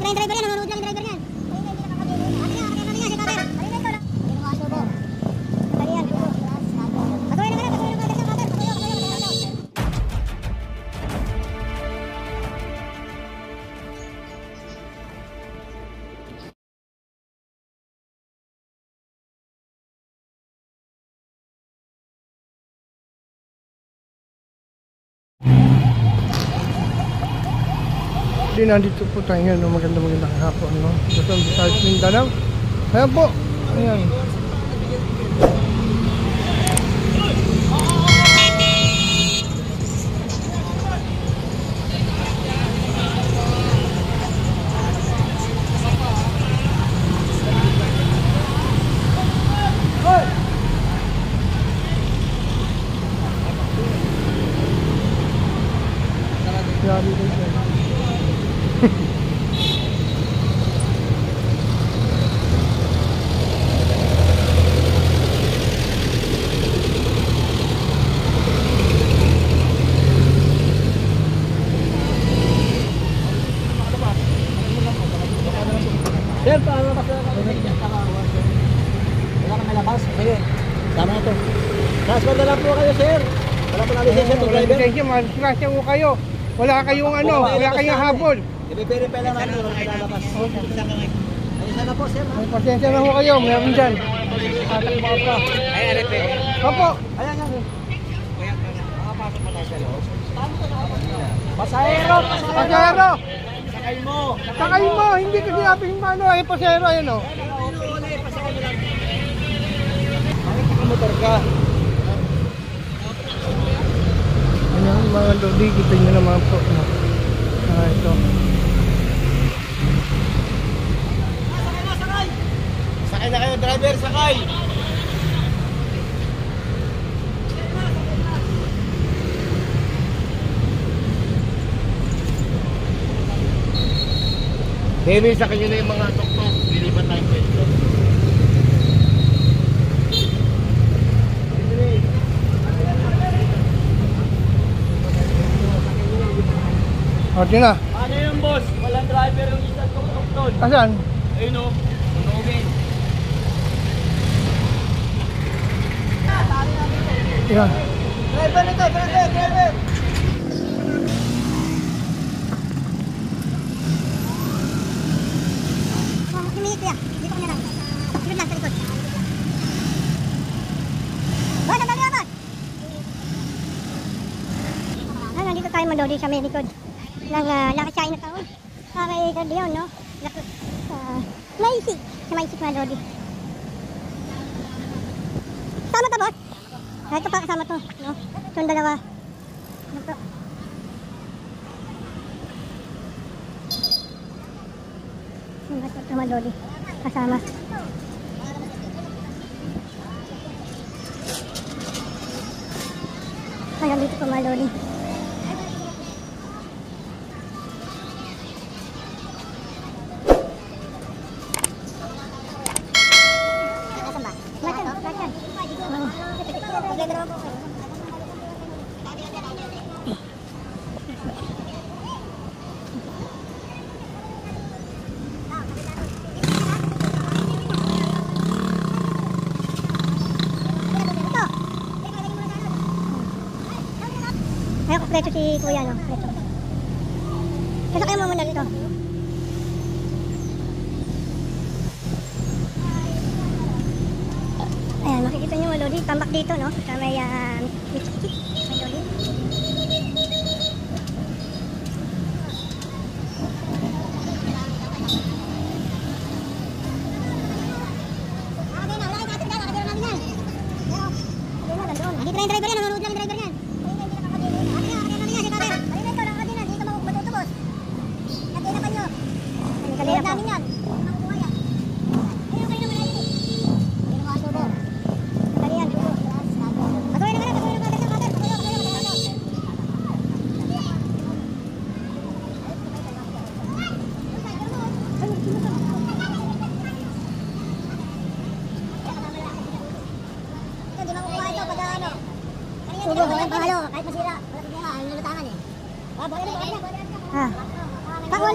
Dito na yung driver yan, nanonood lang yung driver yan. Di nandito po tayo ngayon, no? Magandang hapon, no? Luzon, Visayas, Mindanao. Ayan po. Ayan. Yari din siya. Sir, paano ba sa wala kang nalabas? Sige, tama na ito. Transfer na lang po kayo, sir. Wala po na lisensya to driver. Lisensya, malasya po kayo. Wala kayong ano, wala kayong habol. I-verify lang natin kung nalabas. Ayun sana po, sir. May pasensya na po kayo, meron dyan. Atak mo pa. Ay, RP. Opo. Ayan nga. Makapasok pa tayo sa loob. Pasahero! Pasahero! Sakay mo! Sakay mo! Hindi kasi naping mano ay pasahero, ayun o. Pasakay mo lang. Bakit nakamotor ka? Ayan, mga lodi, kita nyo naman po. Ito. Sakay na kayo, driver! Sakay! Baby, sakay nyo na yung mga tok-tok. Lilipat tayong pwesto. O, yun na. Ano yung boss? Walang driver yung isang tok-tok doon. Asan? Ayun o. Tunogin. Yan. Driver nito! Driver! Humingi kuya, dito ko na lang. Sunod lang sa likod. Boss, ang dali naman! Nandito tayo malodi sa may likod ng lakasyain na taon. Kay Cardion, no? Maisik. Sa Maisik malodi. Sama ka, boss? Ito pa kasama to, no? Itong dalawa. Ito. Ito malodi. Kasama. Ayan, dito pa malodi. Ayan, kompleto si kuya, no? Kompleto. Sasakyan mo muna dito. Ayan, makikita nyo malodi. Tambak dito, no? Sa may Mitsuki. May lodi. Dito na yung driver yan, nanonood lang yung driver yan. Kalihap namin yan. Subo, kahit masira, wala problema, ang lulutangan eh. Pakuha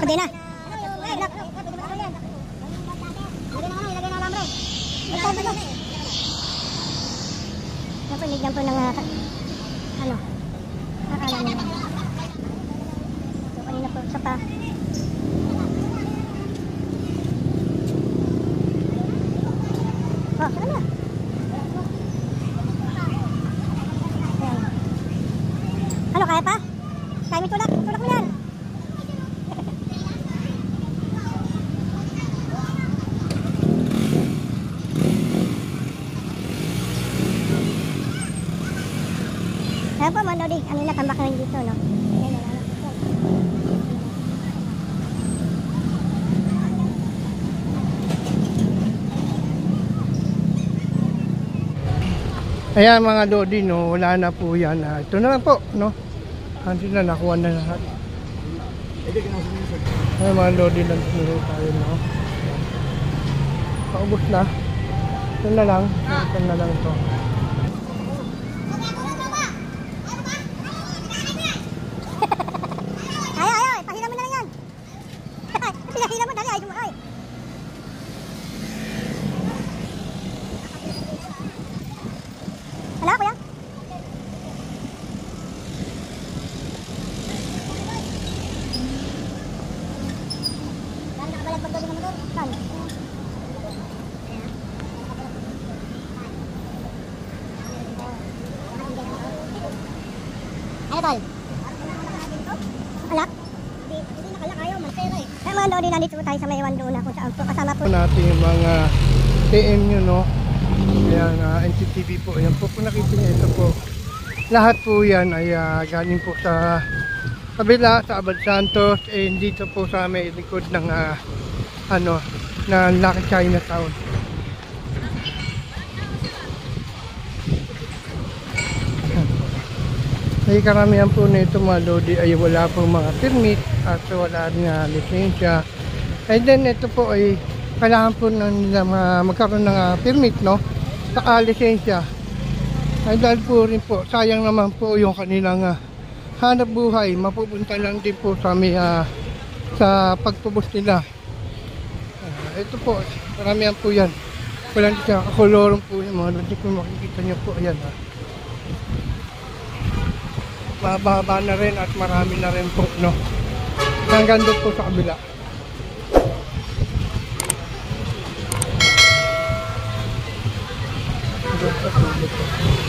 Pwede na. Napaligyan po ng ano, akala nyo. So, kanina po, isa pa. Oh, saan na? Ayan. Ano, kaya pa? Kaya may tulak mo yan. Kaya po, Manodi, ano na, tambak na rin dito, no? Ayan, ano. Ayan mga Lodi, no, wala na po yan. Ito na lang po, no? Hindi na, nakuha na lahat. Ayan mga Lodi, nandito tayo, no? Paubos na. Ito na lang. Ito na lang ito. Ay, pahila mo na lang yan. Pinahila mo, dali, ay, dumakay. Wala, kuya? Saan nakabalag magdali ng motor? Saan? Ano, tol? Alak? Hindi nakalak ayaw, masera eh. Kaya mga Lodi, nandito po tayo sa Maywan doon na kung saan po kasama po. Natin yung mga TM nyo, no? Ayan, NCTV po. Ayan po, kung nakita nyo, ito po. Lahat po yan ay galing po sa kabila, sa Abad Santos. And dito po sa may likod ng ano, na Lucky Chinatown. Ay karamihan po nito mga Lodi ay wala pong mga permit at wala nga lisensya. And then ito po ay kailangan po na nila magkaroon ng permit, no? Saka lisensya. Ay dahil po rin po, sayang naman po yung kanilang hanap buhay. Mapupunta lang din po sa may sa pagtubos nila. Ito po, karamihan po yan. Walang kakolorong po yung mga Lodi. Kung makikita nyo po, ayan ha. Mababa na rin at marami na rin po, no? Hanggang doon po sa kabila. Doon po.